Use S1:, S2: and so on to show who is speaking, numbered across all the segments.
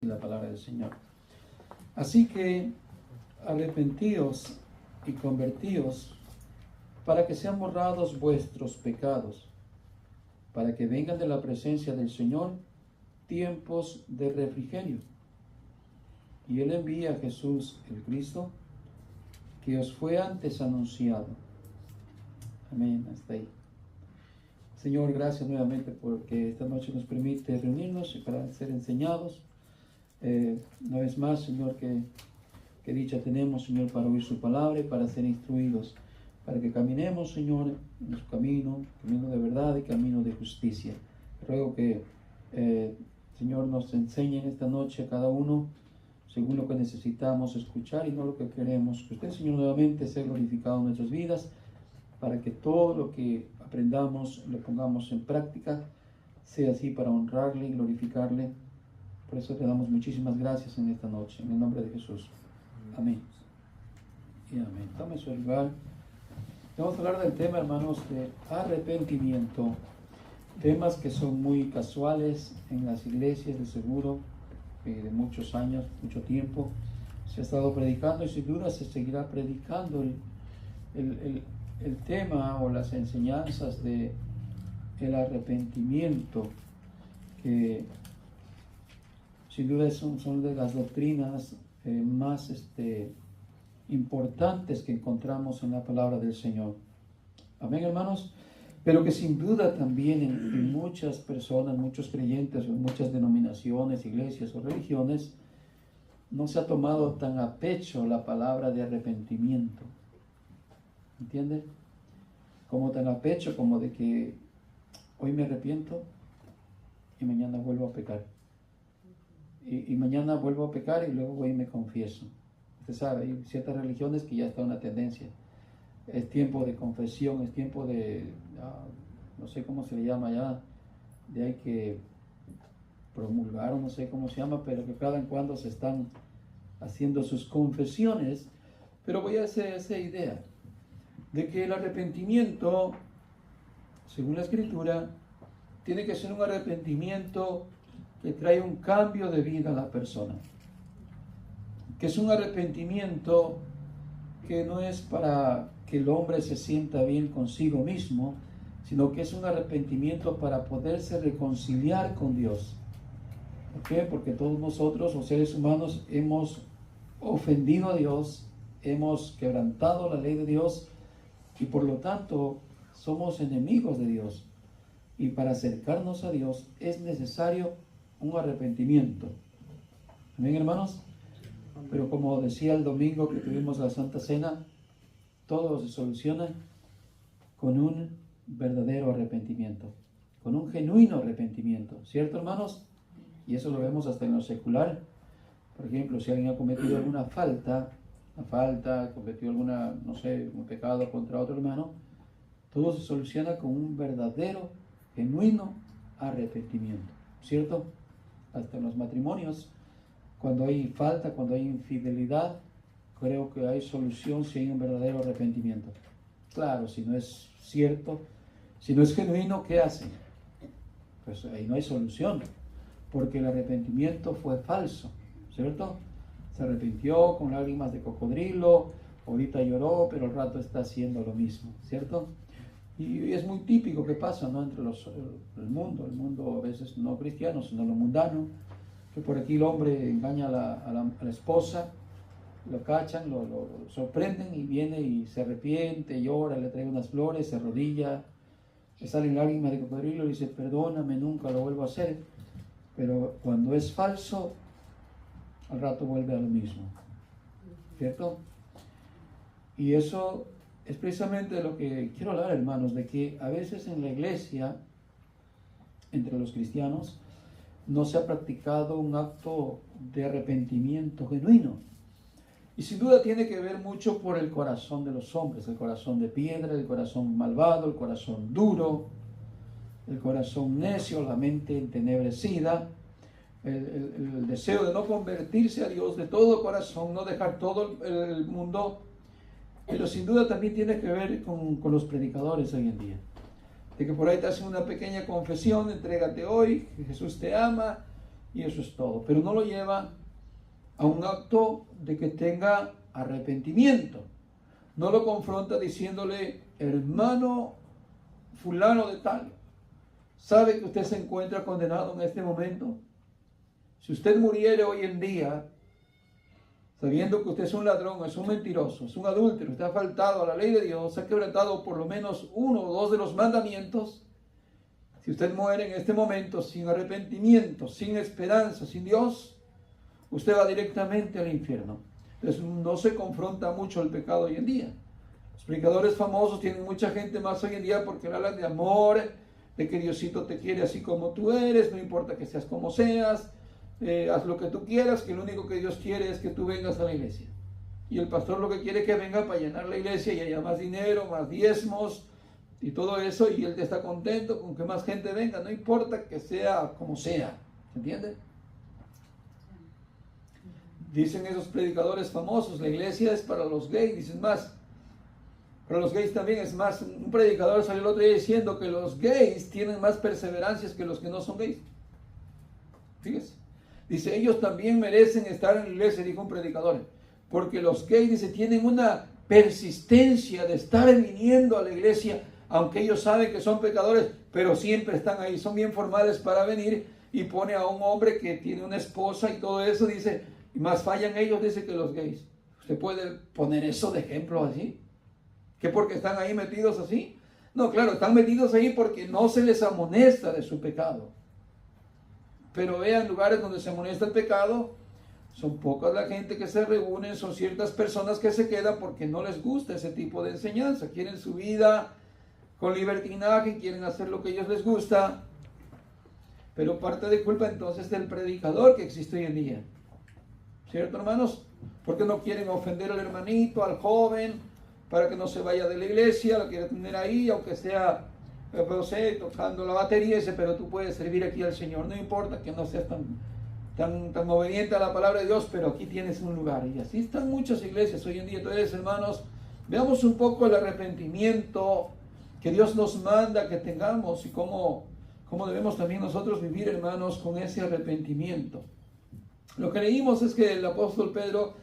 S1: la palabra del Señor. Así que arrepentíos y convertíos para que sean borrados vuestros pecados, para que vengan de la presencia del Señor tiempos de refrigerio. Y Él envía a Jesús el Cristo, que os fue antes anunciado. Amén, hasta ahí. Señor, gracias nuevamente porque esta noche nos permite reunirnos y para ser enseñados. Una vez más, Señor, que dicha tenemos, Señor, para oír su palabra y para ser instruidos, para que caminemos, Señor, en su camino de verdad y camino de justicia. Ruego que, Señor, nos enseñe en esta noche a cada uno según lo que necesitamos escuchar y no lo que queremos. Que usted, Señor, nuevamente sea glorificado en nuestras vidas, para que todo lo que aprendamos lo pongamos en práctica, sea así para honrarle y glorificarle. Por eso te damos muchísimas gracias en esta noche, en el nombre de Jesús. Amén. Y amén. Tome su lugar. Vamos a hablar del tema, hermanos, de arrepentimiento. Temas que son muy casuales en las iglesias, de seguro, de muchos años, mucho tiempo. Se ha estado predicando y sin duda se seguirá predicando el tema o las enseñanzas de el arrepentimiento, que sin duda son de las doctrinas más importantes que encontramos en la palabra del Señor. Amén, hermanos. Pero que sin duda también en muchas personas, muchos creyentes, en muchas denominaciones, iglesias o religiones, no se ha tomado tan a pecho la palabra de arrepentimiento. ¿Entiende? Como tan a pecho como de que hoy me arrepiento y mañana vuelvo a pecar. Y mañana vuelvo a pecar y luego voy y me confieso. Usted sabe, hay ciertas religiones que ya está una tendencia. Es tiempo de confesión, es tiempo de, no sé cómo se le llama ya, de hay que promulgar o no sé cómo se llama, pero que cada en cuando se están haciendo sus confesiones. Pero voy a hacer esa idea de que el arrepentimiento, según la Escritura, tiene que ser un arrepentimiento que trae un cambio de vida a la persona. Que es un arrepentimiento que no es para que el hombre se sienta bien consigo mismo, sino que es un arrepentimiento para poderse reconciliar con Dios. ¿Por qué? Porque todos nosotros, los seres humanos, hemos ofendido a Dios, hemos quebrantado la ley de Dios y por lo tanto somos enemigos de Dios. Y para acercarnos a Dios es necesario un arrepentimiento. ¿Amén, hermanos? Pero como decía el domingo que tuvimos la Santa Cena, todo se soluciona con un verdadero arrepentimiento, con un genuino arrepentimiento, ¿cierto, hermanos? Y eso lo vemos hasta en lo secular. Por ejemplo, si alguien ha cometido alguna falta, cometió alguna, no sé, un pecado contra otro hermano, todo se soluciona con un verdadero, genuino arrepentimiento, ¿cierto? Hasta en los matrimonios, cuando hay falta, cuando hay infidelidad, creo que hay solución si hay un verdadero arrepentimiento. Claro, si no es cierto, si no es genuino, ¿qué hacen? Pues ahí no hay solución, porque el arrepentimiento fue falso, ¿cierto? Se arrepintió con lágrimas de cocodrilo, ahorita lloró, pero al rato está haciendo lo mismo, ¿cierto? Y es muy típico que pasa, ¿no? Entre el mundo a veces no cristiano, sino lo mundano, que por aquí el hombre engaña a la esposa, lo cachan, lo sorprenden y viene y se arrepiente, llora, le trae unas flores, se arrodilla, le salen lágrimas de cocodrilo y dice, perdóname, nunca lo vuelvo a hacer. Pero cuando es falso, al rato vuelve a lo mismo, ¿cierto? Y eso es precisamente de lo que quiero hablar, hermanos, de que a veces en la iglesia, entre los cristianos, no se ha practicado un acto de arrepentimiento genuino. Y sin duda tiene que ver mucho por el corazón de los hombres, el corazón de piedra, el corazón malvado, el corazón duro, el corazón necio, la mente entenebrecida, el deseo de no convertirse a Dios de todo corazón, no dejar todo el mundo. Pero sin duda también tiene que ver con los predicadores hoy en día. De que por ahí te hacen una pequeña confesión, entrégate hoy, Jesús te ama, y eso es todo. Pero no lo lleva a un acto de que tenga arrepentimiento. No lo confronta diciéndole, hermano fulano de tal, ¿sabe que usted se encuentra condenado en este momento? Si usted muriere hoy en día, sabiendo que usted es un ladrón, es un mentiroso, es un adúltero, usted ha faltado a la ley de Dios, ha quebrantado por lo menos uno o dos de los mandamientos, si usted muere en este momento sin arrepentimiento, sin esperanza, sin Dios, usted va directamente al infierno. Entonces no se confronta mucho el pecado hoy en día. Los predicadores famosos tienen mucha gente más hoy en día porque hablan de amor, de que Diosito te quiere así como tú eres, no importa que seas como seas, haz lo que tú quieras, que lo único que Dios quiere es que tú vengas a la iglesia. Y el pastor lo que quiere es que venga para llenar la iglesia y haya más dinero, más diezmos y todo eso, y él está contento con que más gente venga, no importa que sea como sea, ¿se entiende? Dicen esos predicadores famosos, la iglesia es para los gays, dicen más, para los gays también es más. Un predicador salió el otro día diciendo que los gays tienen más perseverancias que los que no son gays. Fíjese. Dice, ellos también merecen estar en la iglesia, dijo un predicador, porque los gays, dice, tienen una persistencia de estar viniendo a la iglesia, aunque ellos saben que son pecadores, pero siempre están ahí, son bien formales para venir, y pone a un hombre que tiene una esposa y todo eso, dice, y más fallan ellos, dice, que los gays. ¿Usted puede poner eso de ejemplo así? ¿Que porque están ahí metidos así? No, claro, están metidos ahí porque no se les amonesta de su pecado. Pero vean lugares donde se amonesta el pecado, son pocas la gente que se reúnen, son ciertas personas que se quedan porque no les gusta ese tipo de enseñanza. Quieren su vida con libertinaje, quieren hacer lo que a ellos les gusta. Pero parte de culpa entonces del predicador que existe hoy en día. ¿Cierto, hermanos? Porque no quieren ofender al hermanito, al joven, para que no se vaya de la iglesia, la quiere tener ahí, aunque sea, no sé, tocando la batería, dice, pero tú puedes servir aquí al Señor, no importa que no seas tan obediente a la palabra de Dios, pero aquí tienes un lugar. Y así están muchas iglesias hoy en día. Entonces, hermanos, veamos un poco el arrepentimiento que Dios nos manda que tengamos y cómo debemos también nosotros vivir, hermanos, con ese arrepentimiento. Lo que leímos es que el apóstol Pedro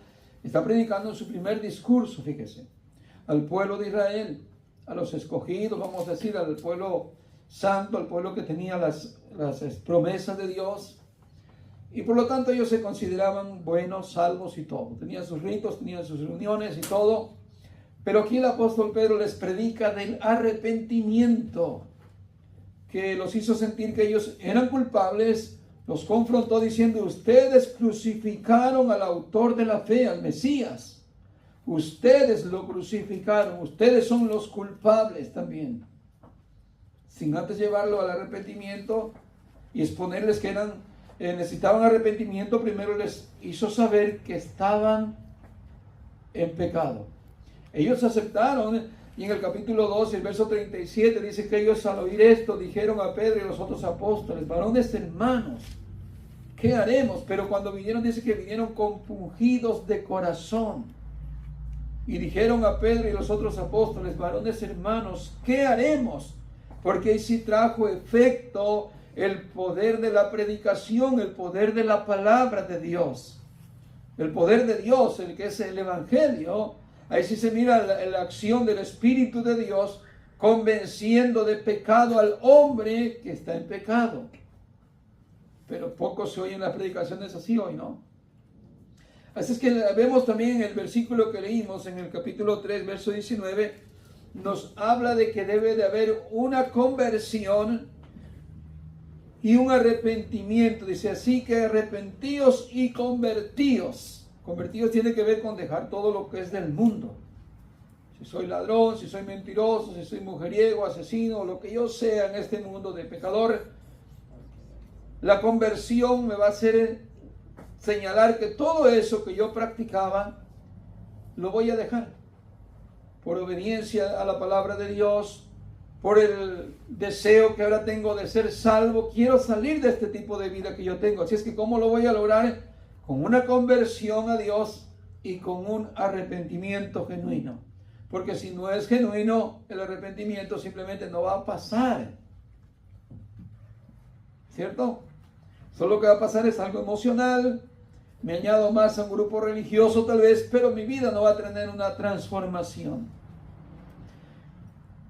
S1: está predicando en su primer discurso, fíjese, al pueblo de Israel, a los escogidos, vamos a decir, al pueblo santo, al pueblo que tenía las promesas de Dios, y por lo tanto ellos se consideraban buenos, salvos y todo. Tenían sus ritos, tenían sus reuniones y todo, pero aquí el apóstol Pedro les predica del arrepentimiento, que los hizo sentir que ellos eran culpables. Los confrontó diciendo, ustedes crucificaron al autor de la fe, al Mesías. Ustedes lo crucificaron, ustedes son los culpables también. Sin antes llevarlo al arrepentimiento y exponerles que necesitaban arrepentimiento, primero les hizo saber que estaban en pecado. Ellos aceptaron, y en el capítulo 12, el verso 37, dice que ellos al oír esto dijeron a Pedro y a los otros apóstoles, varones hermanos, ¿qué haremos? Pero cuando vinieron, dice que vinieron compungidos de corazón. Y dijeron a Pedro y a los otros apóstoles, varones hermanos, ¿qué haremos? Porque ahí sí trajo efecto el poder de la predicación, el poder de la palabra de Dios. El poder de Dios, el que es el Evangelio. Ahí sí se mira la acción del Espíritu de Dios convenciendo de pecado al hombre que está en pecado. Pero poco se oyen las predicaciones así hoy, ¿no? Así es que vemos también en el versículo que leímos, en el capítulo 3, verso 19, nos habla de que debe de haber una conversión y un arrepentimiento. Dice así que arrepentíos y convertíos. Convertidos tiene que ver con dejar todo lo que es del mundo. Si soy ladrón, si soy mentiroso, si soy mujeriego, asesino, lo que yo sea en este mundo de pecador, la conversión me va a hacer señalar que todo eso que yo practicaba lo voy a dejar. Por obediencia a la palabra de Dios, por el deseo que ahora tengo de ser salvo, quiero salir de este tipo de vida que yo tengo. Así es que ¿cómo lo voy a lograr? Con una conversión a Dios y con un arrepentimiento genuino. Porque si no es genuino, el arrepentimiento simplemente no va a pasar. ¿Cierto? Solo lo que va a pasar es algo emocional, me añado más a un grupo religioso tal vez, pero mi vida no va a tener una transformación.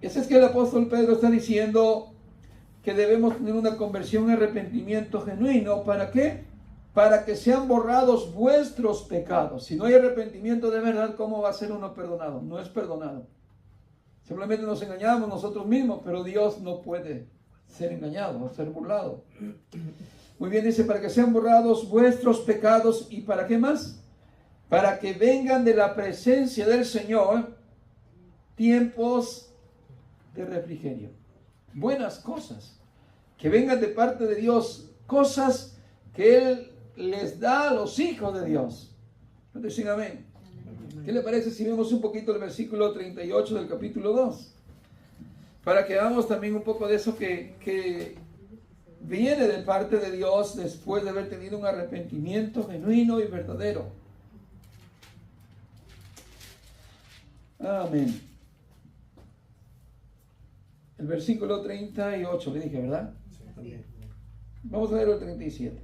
S1: Ese es que el apóstol Pedro está diciendo que debemos tener una conversión, un arrepentimiento genuino. ¿Para qué? Para que sean borrados vuestros pecados. Si no hay arrepentimiento de verdad, ¿cómo va a ser uno perdonado? No es perdonado. Simplemente nos engañamos nosotros mismos, pero Dios no puede ser engañado o ser burlado. Muy bien, dice, para que sean borrados vuestros pecados. ¿Y para qué más? Para que vengan de la presencia del Señor tiempos de refrigerio. Buenas cosas. Que vengan de parte de Dios. Cosas que Él les da a los hijos de Dios. Dicen amén. ¿Qué le parece si vemos un poquito el versículo 38 del capítulo 2? Para que veamos también un poco de eso que viene de parte de Dios después de haber tenido un arrepentimiento genuino y verdadero. Amén. El versículo 38 le dije, ¿verdad? Sí. Vamos a ver el 37.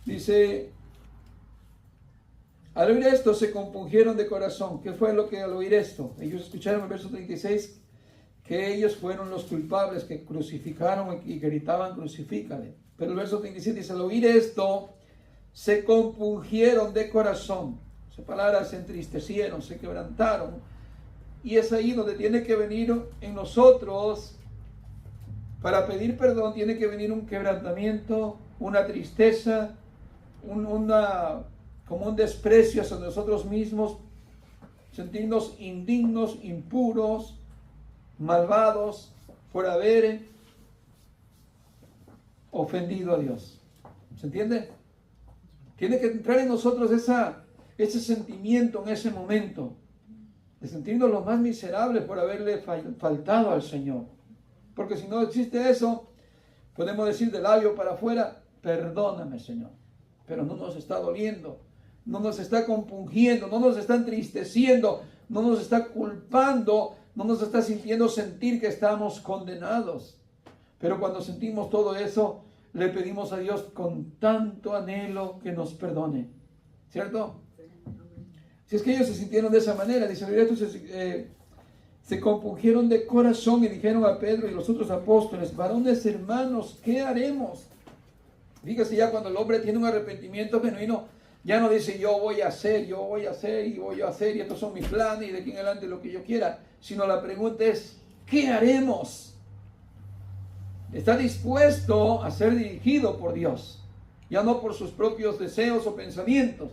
S1: Dice, al oír esto se compungieron de corazón. ¿Qué fue lo que al oír esto? Ellos escucharon el verso 36 que ellos fueron los culpables que crucificaron y gritaban crucifícale. Pero el verso 37 dice, al oír esto se compungieron de corazón. Esa palabra, se entristecieron, se quebrantaron. Y es ahí donde tiene que venir en nosotros, para pedir perdón, tiene que venir un quebrantamiento, una tristeza, como un desprecio hacia nosotros mismos, sentirnos indignos, impuros, malvados por haber ofendido a Dios. ¿Se entiende? Tiene que entrar en nosotros ese sentimiento en ese momento, de sentirnos los más miserables por haberle faltado al Señor. Porque si no existe eso, podemos decir de labio para afuera, perdóname, Señor. Pero no nos está doliendo, no nos está compungiendo, no nos está entristeciendo, no nos está culpando, no nos está sintiendo sentir que estamos condenados. Pero cuando sentimos todo eso, le pedimos a Dios con tanto anhelo que nos perdone. ¿Cierto? Si es que ellos se sintieron de esa manera, dice, se compungieron de corazón y dijeron a Pedro y los otros apóstoles, varones hermanos, ¿qué haremos? Fíjese, ya cuando el hombre tiene un arrepentimiento genuino, ya no dice yo voy a hacer y estos son mis planes y de aquí en adelante lo que yo quiera, sino la pregunta es, ¿qué haremos? Está dispuesto a ser dirigido por Dios, ya no por sus propios deseos o pensamientos.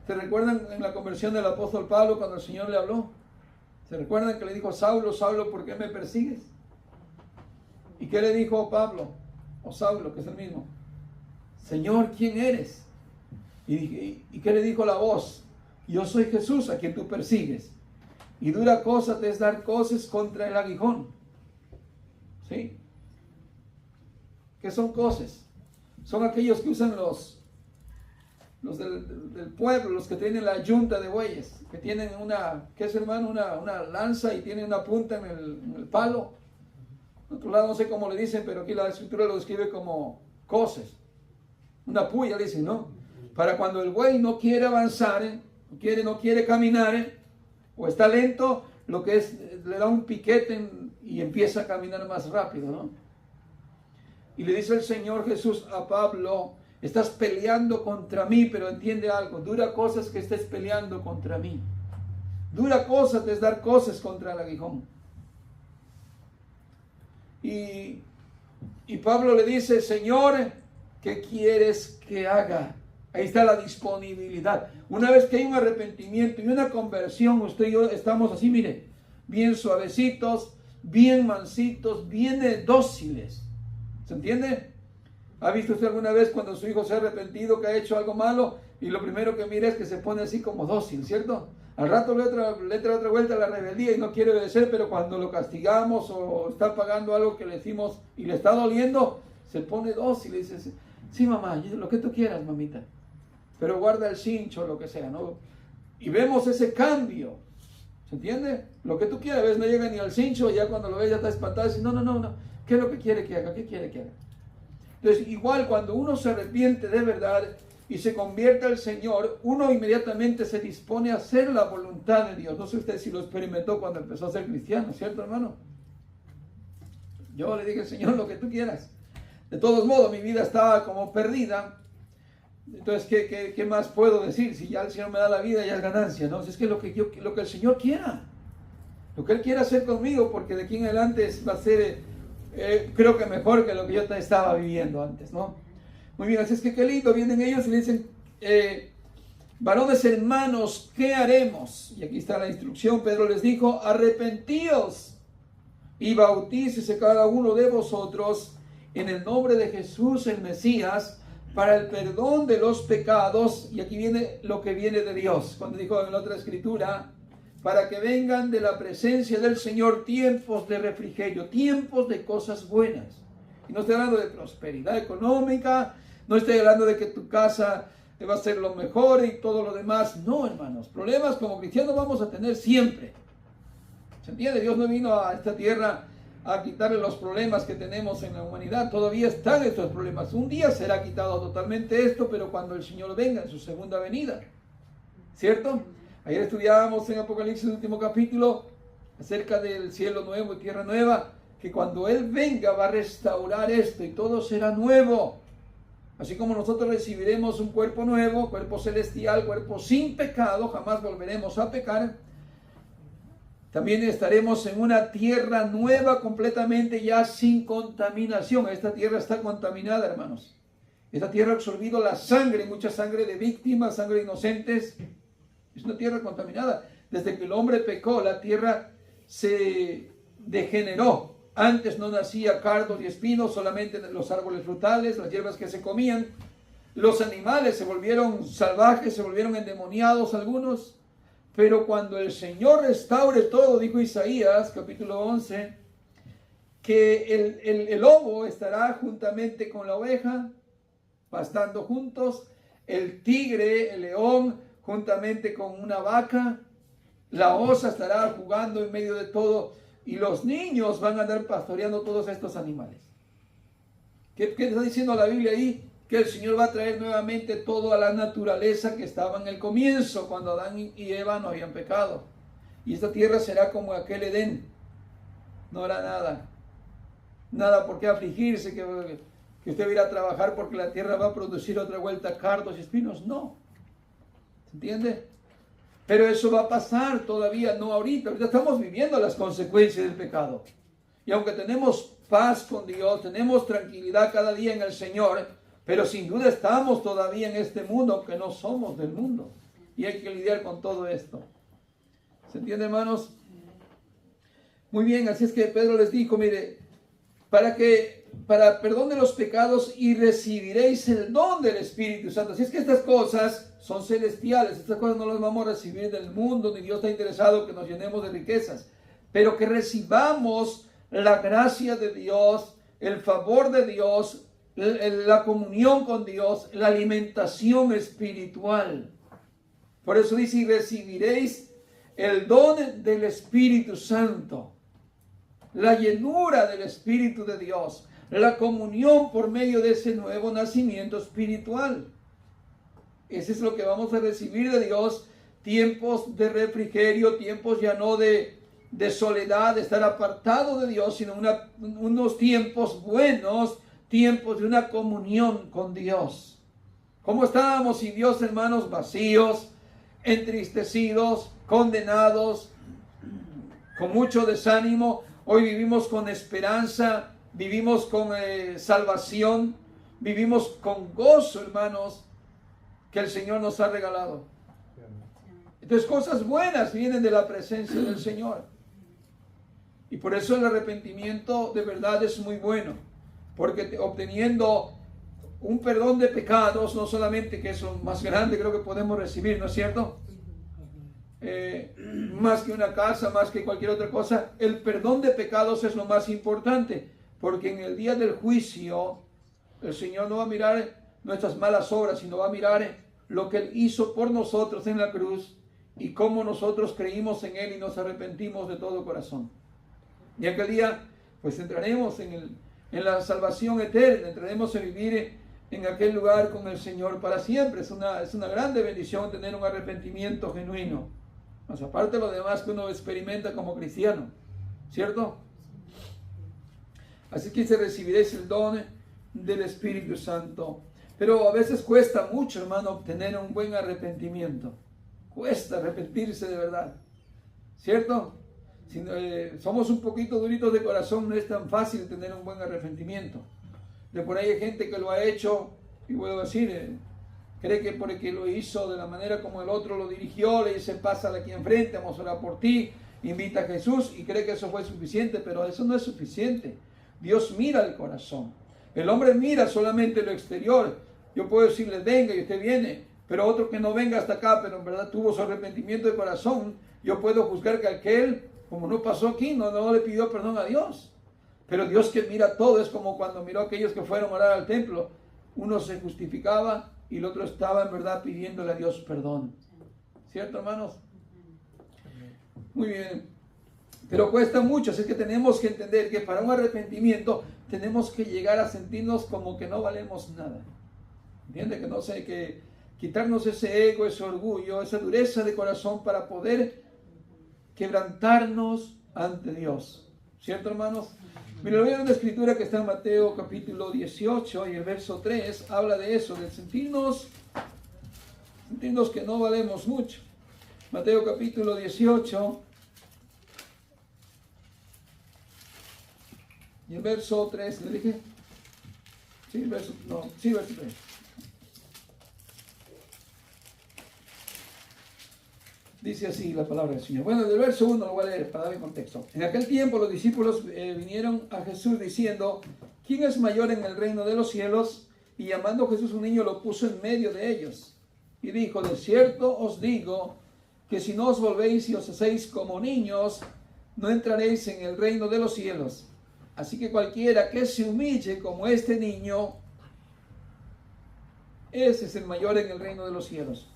S1: ¿Se recuerdan en la conversión del apóstol Pablo cuando el Señor le habló? ¿Se recuerdan que le dijo, Saulo, Saulo, ¿por qué me persigues? ¿Y qué le dijo Pablo? O Saulo, que es el mismo. Señor, ¿quién eres? ¿Y qué le dijo la voz? Yo soy Jesús a quien tú persigues. Y dura cosa te es dar coces contra el aguijón. ¿Sí? ¿Qué son coces? Son aquellos que usan los del pueblo, los que tienen la yunta de bueyes, que tienen ¿qué es, hermano? Una lanza y tienen una punta en el palo. En otro lado no sé cómo le dicen, pero aquí la escritura lo describe como coces. Una puya, le dicen, ¿no? Para cuando el buey no quiere avanzar, no quiere caminar, o está lento, lo que es, le da un piquete y empieza a caminar más rápido, ¿no? Y le dice el Señor Jesús a Pablo, estás peleando contra mí, pero entiende algo, dura cosas que estés peleando contra mí. Dura cosa es dar cosas contra el aguijón. Y Pablo le dice, Señor, ¿qué quieres que haga? Ahí está la disponibilidad. Una vez que hay un arrepentimiento y una conversión, usted y yo estamos así, mire, bien suavecitos, bien mansitos, bien dóciles. ¿Se entiende? ¿Ha visto usted alguna vez cuando su hijo se ha arrepentido, que ha hecho algo malo, y lo primero que mira es que se pone así como dócil, ¿cierto? Al rato le trae otra vuelta a la rebeldía y no quiere obedecer, pero cuando lo castigamos o está pagando algo que le decimos y le está doliendo, se pone dócil y dice, sí mamá, lo que tú quieras, mamita, pero guarda el cincho, lo que sea, ¿no? Y vemos ese cambio, ¿se entiende? Lo que tú quieras, ves, no llega ni al cincho, ya cuando lo ves ya está espantado y dice, no, ¿qué es lo que quiere que haga? ¿Qué quiere que haga? Entonces, igual cuando uno se arrepiente de verdad y se convierte al Señor, uno inmediatamente se dispone a hacer la voluntad de Dios. No sé usted si lo experimentó cuando empezó a ser cristiano, ¿cierto, hermano? Yo le dije, Señor, lo que tú quieras. De todos modos, mi vida estaba como perdida. Entonces, ¿qué más puedo decir? Si ya el Señor me da la vida, ya es ganancia, ¿no? Si es que lo que el Señor quiera, lo que Él quiera hacer conmigo, porque de aquí en adelante va a ser, creo que mejor que lo que yo estaba viviendo antes, ¿no? Muy bien, así es que qué lindo, vienen ellos y le dicen, varones hermanos, ¿qué haremos? Y aquí está la instrucción. Pedro les dijo, arrepentíos y bautícese cada uno de vosotros en el nombre de Jesús el Mesías, para el perdón de los pecados. Y aquí viene lo que viene de Dios, cuando dijo en la otra escritura, para que vengan de la presencia del Señor tiempos de refrigerio, tiempos de cosas buenas. Y no estoy hablando de prosperidad económica, no estoy hablando de que tu casa va a ser lo mejor y todo lo demás. No, hermanos, problemas como cristianos vamos a tener siempre. ¿Se entiende? Dios no vino a esta tierra a quitarle los problemas que tenemos en la humanidad. Todavía están estos problemas. Un día será quitado totalmente esto, pero cuando el Señor venga en su segunda venida. ¿Cierto? Ayer estudiábamos en Apocalipsis, el último capítulo, acerca del cielo nuevo y tierra nueva, que cuando Él venga va a restaurar esto y todo será nuevo. Así como nosotros recibiremos un cuerpo nuevo, cuerpo celestial, cuerpo sin pecado, jamás volveremos a pecar. También estaremos en una tierra nueva completamente, ya sin contaminación. Esta tierra está contaminada, hermanos. Esta tierra ha absorbido la sangre, mucha sangre de víctimas, sangre de inocentes. Es una tierra contaminada. Desde que el hombre pecó, la tierra se degeneró. Antes no nacía cardos y espinos, solamente los árboles frutales, las hierbas que se comían. Los animales se volvieron salvajes, se volvieron endemoniados algunos. Pero cuando el Señor restaure todo, dijo Isaías, capítulo 11, que el lobo estará juntamente con la oveja, pastando juntos, el tigre, el león, juntamente con una vaca, la osa estará jugando en medio de todo, y los niños van a andar pastoreando todos estos animales. ¿Qué está diciendo la Biblia ahí? Que el Señor va a traer nuevamente todo a la naturaleza que estaba en el comienzo, cuando Adán y Eva no habían pecado. Y esta tierra será como aquel Edén. No hará nada. Nada por qué afligirse, que usted va a ir a trabajar porque la tierra va a producir otra vuelta cardos y espinos. No. ¿Se entiende? Pero eso va a pasar todavía, no ahorita. Ahorita estamos viviendo las consecuencias del pecado. Y aunque tenemos paz con Dios, tenemos tranquilidad cada día en el Señor, pero sin duda estamos todavía en este mundo, aunque no somos del mundo. Y hay que lidiar con todo esto. ¿Se entiende, hermanos? Muy bien, así es que Pedro les dijo, mire, para perdón de los pecados y recibiréis el don del Espíritu Santo. Así es que estas cosas son celestiales. Estas cosas no las vamos a recibir del mundo, ni Dios está interesado que nos llenemos de riquezas. Pero que recibamos la gracia de Dios, el favor de Dios, la comunión con Dios, la alimentación espiritual. Por eso dice, y recibiréis el don del Espíritu Santo, la llenura del Espíritu de Dios, la comunión por medio de ese nuevo nacimiento espiritual. Ese es lo que vamos a recibir de Dios, tiempos de refrigerio, tiempos ya no de soledad, de estar apartado de Dios, sino unos tiempos buenos, tiempos de una comunión con Dios. ¿Cómo estábamos sin Dios, hermanos? Vacíos, entristecidos, condenados, con mucho desánimo. Hoy vivimos con esperanza, vivimos con salvación, vivimos con gozo, hermanos, que el Señor nos ha regalado. Entonces, cosas buenas vienen de la presencia del Señor. Y por eso el arrepentimiento de verdad es muy bueno. Porque obteniendo un perdón de pecados, no solamente que es lo más grande creo que podemos recibir, ¿no es cierto? Más que una casa, más que cualquier otra cosa, el perdón de pecados es lo más importante. Porque en el día del juicio, el Señor no va a mirar nuestras malas obras, sino va a mirar lo que Él hizo por nosotros en la cruz y cómo nosotros creímos en Él y nos arrepentimos de todo corazón. Y aquel día, pues entraremos en en la salvación eterna, entraremos a vivir en aquel lugar con el Señor para siempre. Es una grande bendición tener un arrepentimiento genuino, más aparte de lo demás que uno experimenta como cristiano, ¿cierto? Así que recibiréis el don del Espíritu Santo. Pero a veces cuesta mucho, hermano, obtener un buen arrepentimiento. Cuesta arrepentirse de verdad, ¿cierto? Si somos un poquito duritos de corazón, no es tan fácil tener un buen arrepentimiento. De por ahí hay gente que lo ha hecho, y puedo decir, cree que porque lo hizo de la manera como el otro lo dirigió, le dice, pásale aquí enfrente, vamos a orar por ti, invita a Jesús, y cree que eso fue suficiente, pero eso no es suficiente. Dios mira el corazón. El hombre mira solamente lo exterior. Yo puedo decirle, venga, y usted viene, pero otro que no venga hasta acá, pero en verdad tuvo su arrepentimiento de corazón, yo puedo juzgar que aquel, como no pasó aquí, no le pidió perdón a Dios. Pero Dios que mira todo, es como cuando miró a aquellos que fueron a orar al templo. Uno se justificaba y el otro estaba en verdad pidiéndole a Dios perdón. ¿Cierto, hermanos? Muy bien. Pero cuesta mucho, así que tenemos que entender que para un arrepentimiento tenemos que llegar a sentirnos como que no valemos nada. ¿Entiende? Que no sé, que quitarnos ese ego, ese orgullo, esa dureza de corazón para poder quebrantarnos ante Dios. ¿Cierto, hermanos? Mira, voy a una escritura que está en Mateo capítulo 18 y el verso 3 habla de eso, de sentirnos que no valemos mucho. Mateo capítulo 18 y el verso 3, ¿le dije? Sí, verso 3. Dice así la palabra del Señor. Bueno, del verso 1 lo voy a leer para darle contexto. En aquel tiempo los discípulos vinieron a Jesús diciendo, ¿quién es mayor en el reino de los cielos? Y llamando a Jesús un niño lo puso en medio de ellos. Y dijo, de cierto os digo que si no os volvéis y os hacéis como niños, no entraréis en el reino de los cielos. Así que cualquiera que se humille como este niño, ese es el mayor en el reino de los cielos.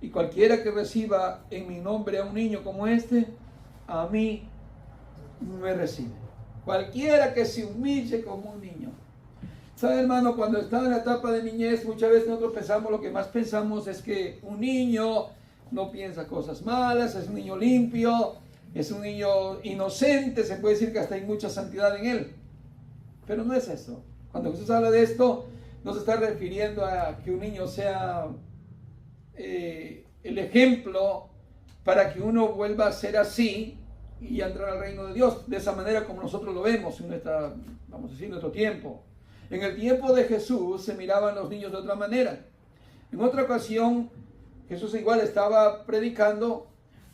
S1: Y cualquiera que reciba en mi nombre a un niño como este, a mí me recibe. Cualquiera que se humille como un niño. ¿Sabe, hermano? Cuando está en la etapa de niñez, muchas veces nosotros pensamos, lo que más pensamos es que un niño no piensa cosas malas, es un niño limpio, es un niño inocente, se puede decir que hasta hay mucha santidad en él. Pero no es eso. Cuando Jesús habla de esto, no se está refiriendo a que un niño sea el ejemplo para que uno vuelva a ser así y entrar al reino de Dios, de esa manera como nosotros lo vemos en nuestro tiempo. En el tiempo de Jesús se miraban los niños de otra manera. En otra ocasión, Jesús igual estaba predicando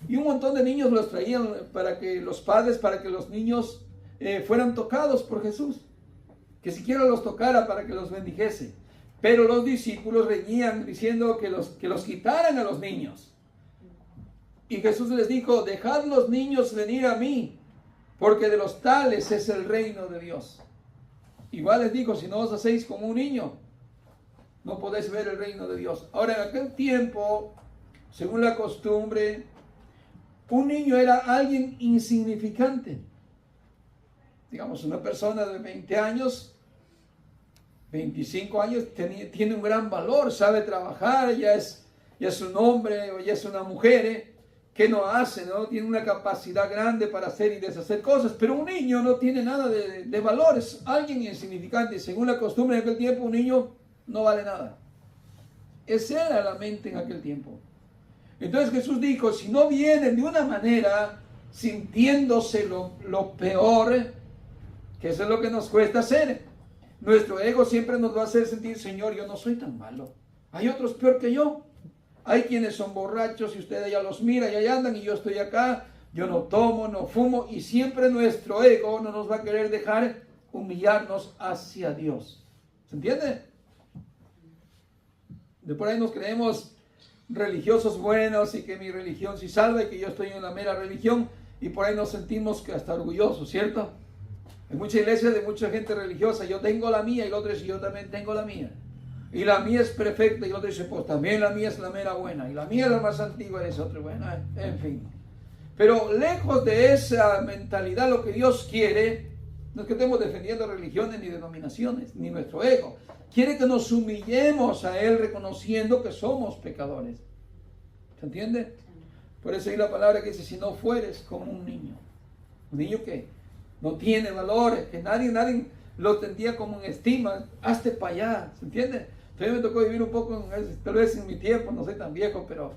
S1: y un montón de niños los traían para que los niños fueran tocados por Jesús, que siquiera los tocara para que los bendijese. Pero los discípulos reñían diciendo que los quitaran a los niños. Y Jesús les dijo, dejad los niños venir a mí, porque de los tales es el reino de Dios. Igual les digo, si no os hacéis como un niño, no podéis ver el reino de Dios. Ahora, en aquel tiempo, según la costumbre, un niño era alguien insignificante. Digamos, una persona de 20 años, 25 años, tiene un gran valor, sabe trabajar, ya es un hombre o ya es una mujer, que no hace, ¿no? Tiene una capacidad grande para hacer y deshacer cosas, pero un niño no tiene nada de valor, es alguien insignificante. Según la costumbre de aquel tiempo, un niño no vale nada. Esa era la mente en aquel tiempo. Entonces Jesús dijo, si no vienen de una manera sintiéndose lo peor, que eso es lo que nos cuesta hacer. Nuestro ego siempre nos va a hacer sentir, Señor, yo no soy tan malo. Hay otros peor que yo. Hay quienes son borrachos y usted ya los mira y ahí andan y yo estoy acá. Yo no tomo, no fumo, y siempre nuestro ego no nos va a querer dejar humillarnos hacia Dios. ¿Se entiende? De por ahí nos creemos religiosos buenos y que mi religión sí salva y que yo estoy en la mera religión, y por ahí nos sentimos que hasta orgullosos, ¿cierto? En muchas iglesias de mucha gente religiosa, yo tengo la mía, y el otro dice, yo también tengo la mía. Y la mía es perfecta, y el otro dice, pues también la mía es la mera buena, y la mía es la más antigua, y esa otra buena, en fin. Pero lejos de esa mentalidad, lo que Dios quiere, No es que estemos defendiendo religiones ni denominaciones, ni nuestro ego. Quiere que nos humillemos a Él reconociendo que somos pecadores. ¿Se entiende? Por eso hay la palabra que dice, si no fueres como un niño. Un niño que no tiene valores, que nadie lo tendría como en estima. Hazte para allá, ¿se entiende? Entonces me tocó vivir un poco, tal vez en mi tiempo, no soy tan viejo, pero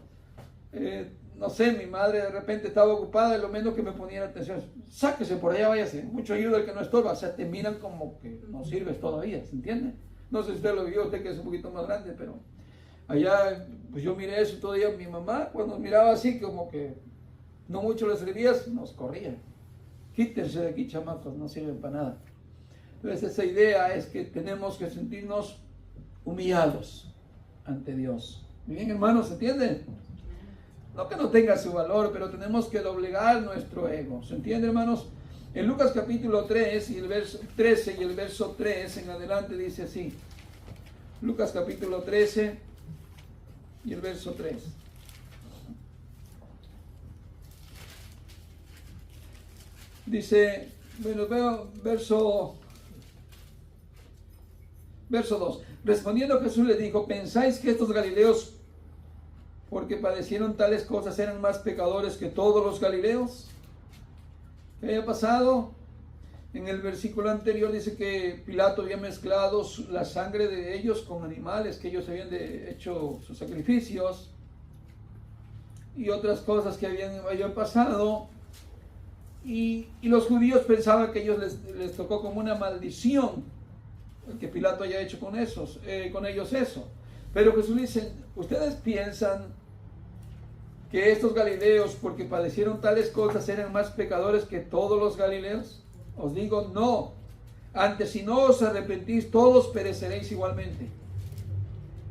S1: no sé, mi madre de repente estaba ocupada y lo menos que me ponía atención, sáquese por allá, váyase, mucho ayuda el que no estorba, o sea, te miran como que no sirves todavía, ¿se entiende? No sé si usted lo vio, usted que es un poquito más grande, pero allá, pues yo miré eso todavía, mi mamá cuando miraba así como que no mucho le servías, nos corría. Quítense de aquí, chamacos, no sirven para nada. Entonces esa idea es que tenemos que sentirnos humillados ante Dios. Muy bien, hermanos, ¿se entiende? No que no tenga su valor, pero tenemos que doblegar nuestro ego. ¿Se entiende, hermanos? En Lucas capítulo 3 y el verso 13 y el verso 3 en adelante dice así. Lucas capítulo 13 y el verso 3. Dice, bueno, veo verso 2. Respondiendo Jesús les dijo, ¿pensáis que estos galileos, porque padecieron tales cosas, eran más pecadores que todos los galileos? ¿Qué había pasado? En el versículo anterior dice que Pilato había mezclado la sangre de ellos con animales, que ellos habían hecho sus sacrificios y otras cosas que habían pasado. Y los judíos pensaban que a ellos les tocó como una maldición el que Pilato haya hecho con ellos eso. Pero Jesús dice, ¿ustedes piensan que estos galileos, porque padecieron tales cosas, eran más pecadores que todos los galileos? Os digo, no. Antes, si no os arrepentís, todos pereceréis igualmente.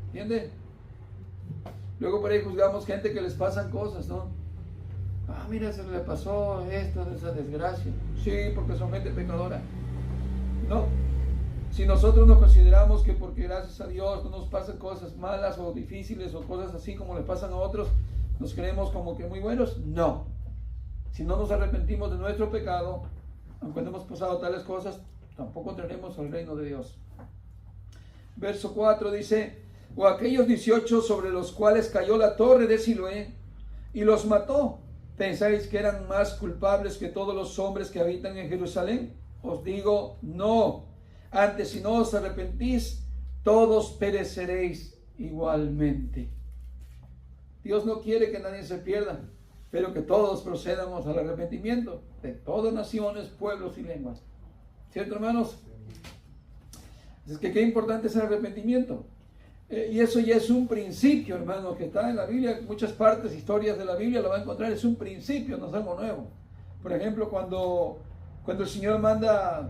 S1: ¿Entiende? Luego por ahí juzgamos gente que les pasan cosas, ¿no? Ah, mira, se le pasó esto, esa desgracia. Sí, porque son gente pecadora. No. Si nosotros nos consideramos que porque gracias a Dios no nos pasan cosas malas o difíciles o cosas así como le pasan a otros, nos creemos como que muy buenos, no. Si no nos arrepentimos de nuestro pecado, aunque no hemos pasado tales cosas, tampoco entraremos al reino de Dios. Verso 4 dice, o aquellos 18 sobre los cuales cayó la torre de Siloé y los mató, ¿pensáis que eran más culpables que todos los hombres que habitan en Jerusalén? Os digo, no. Antes, si no os arrepentís, todos pereceréis igualmente. Dios no quiere que nadie se pierda, pero que todos procedamos al arrepentimiento de todas naciones, pueblos y lenguas. ¿Cierto, hermanos? Es que qué importante es el arrepentimiento. Y eso ya es un principio, hermanos, que está en la Biblia, en muchas partes, historias de la Biblia lo va a encontrar, es un principio, no es algo nuevo. Por ejemplo, cuando el Señor manda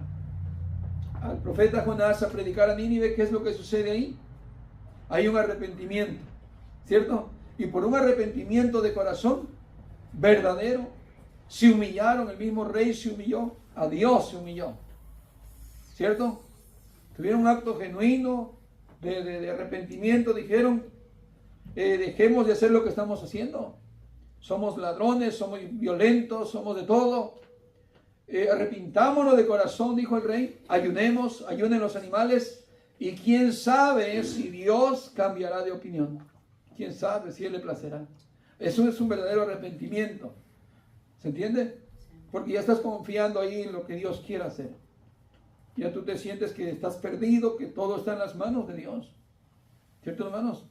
S1: al profeta Jonás a predicar a Nínive, ¿qué es lo que sucede ahí? Hay un arrepentimiento, ¿cierto? Y por un arrepentimiento de corazón verdadero, se humillaron, el mismo rey se humilló, a Dios se humilló, ¿cierto? Tuvieron un acto genuino de arrepentimiento, dijeron, dejemos de hacer lo que estamos haciendo, somos ladrones, somos violentos, somos de todo, arrepintámonos de corazón, dijo el rey, ayunen los animales, y quién sabe si Dios cambiará de opinión, quién sabe si Él le placerá. Eso es un verdadero arrepentimiento, ¿se entiende? Porque ya estás confiando ahí en lo que Dios quiere hacer. Ya tú te sientes que estás perdido, que todo está en las manos de Dios. ¿Cierto, hermanos?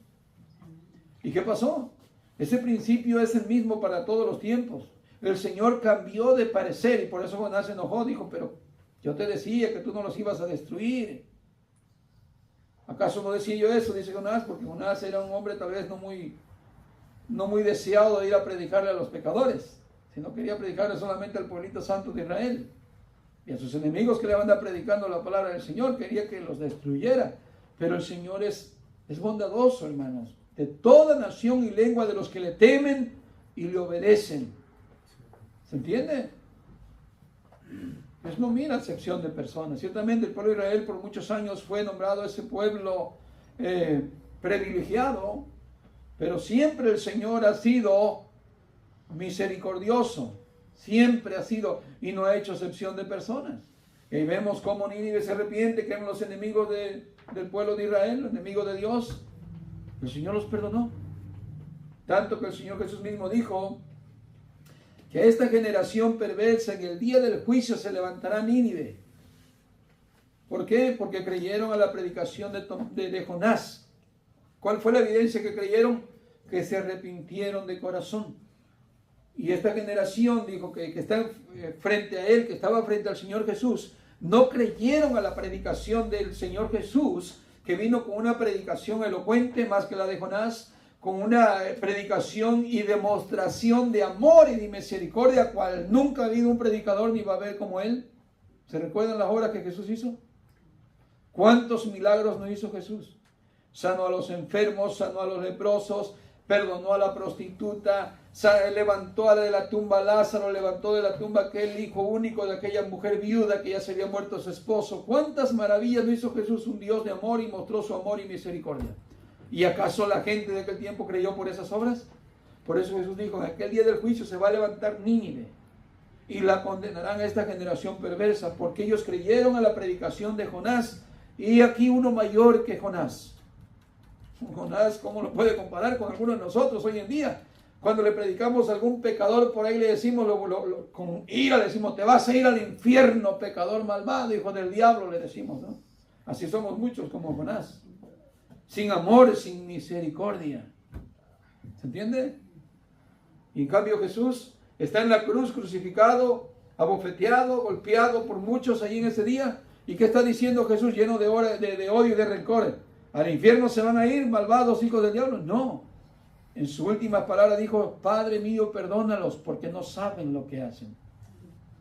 S1: ¿Y qué pasó? Ese principio es el mismo para todos los tiempos. El Señor cambió de parecer y por eso Jonás se enojó. Dijo, pero yo te decía que tú no los ibas a destruir. ¿Acaso no decía yo eso? Dice Jonás, porque Jonás era un hombre tal vez no muy deseado de ir a predicarle a los pecadores, sino quería predicarle solamente al pueblito santo de Israel. Y a sus enemigos que le van a andar predicando la palabra del Señor, quería que los destruyera. Pero el Señor es bondadoso, hermanos, de toda nación y lengua de los que le temen y le obedecen. ¿Se entiende? Dios no mira acepción de personas. Ciertamente el pueblo de Israel por muchos años fue nombrado ese pueblo privilegiado, pero siempre el Señor ha sido misericordioso. Siempre ha sido, y no ha hecho excepción de personas. Y vemos cómo Nínive se arrepiente, que eran los enemigos del pueblo de Israel, los enemigos de Dios. El Señor los perdonó. Tanto que el Señor Jesús mismo dijo que esta generación perversa en el día del juicio se levantará Nínive. ¿Por qué? Porque creyeron a la predicación de Jonás. ¿Cuál fue la evidencia que creyeron? Que se arrepintieron de corazón. Y esta generación, dijo que está frente a él, que estaba frente al Señor Jesús, no creyeron a la predicación del Señor Jesús, que vino con una predicación elocuente más que la de Jonás, con una predicación y demostración de amor y de misericordia, cual nunca ha habido un predicador ni va a haber como él. ¿Se recuerdan las obras que Jesús hizo? ¿Cuántos milagros no hizo Jesús? Sanó a los enfermos, sanó a los leprosos, perdonó a la prostituta, levantó de la tumba a Lázaro, levantó de la tumba aquel hijo único de aquella mujer viuda que ya se había muerto su esposo. ¿Cuántas maravillas no hizo Jesús, un Dios de amor, y mostró su amor y misericordia? ¿Y acaso la gente de aquel tiempo creyó por esas obras? Por eso Jesús dijo, en aquel día del juicio se va a levantar Nínive y la condenarán a esta generación perversa, porque ellos creyeron a la predicación de Jonás. Y aquí uno mayor que Jonás. Jonás, ¿cómo lo puede comparar con alguno de nosotros hoy en día? Cuando le predicamos a algún pecador, por ahí le decimos, con ira le decimos, te vas a ir al infierno, pecador malvado, hijo del diablo, le decimos, ¿no? Así somos muchos como Jonás. Sin amor, sin misericordia. ¿Se entiende? Y en cambio Jesús está en la cruz crucificado, abofeteado, golpeado por muchos allí en ese día. ¿Y qué está diciendo Jesús lleno de odio y de rencor? ¿Al infierno se van a ir malvados hijos del diablo? No. En su última palabra dijo, Padre mío, perdónalos porque no saben lo que hacen.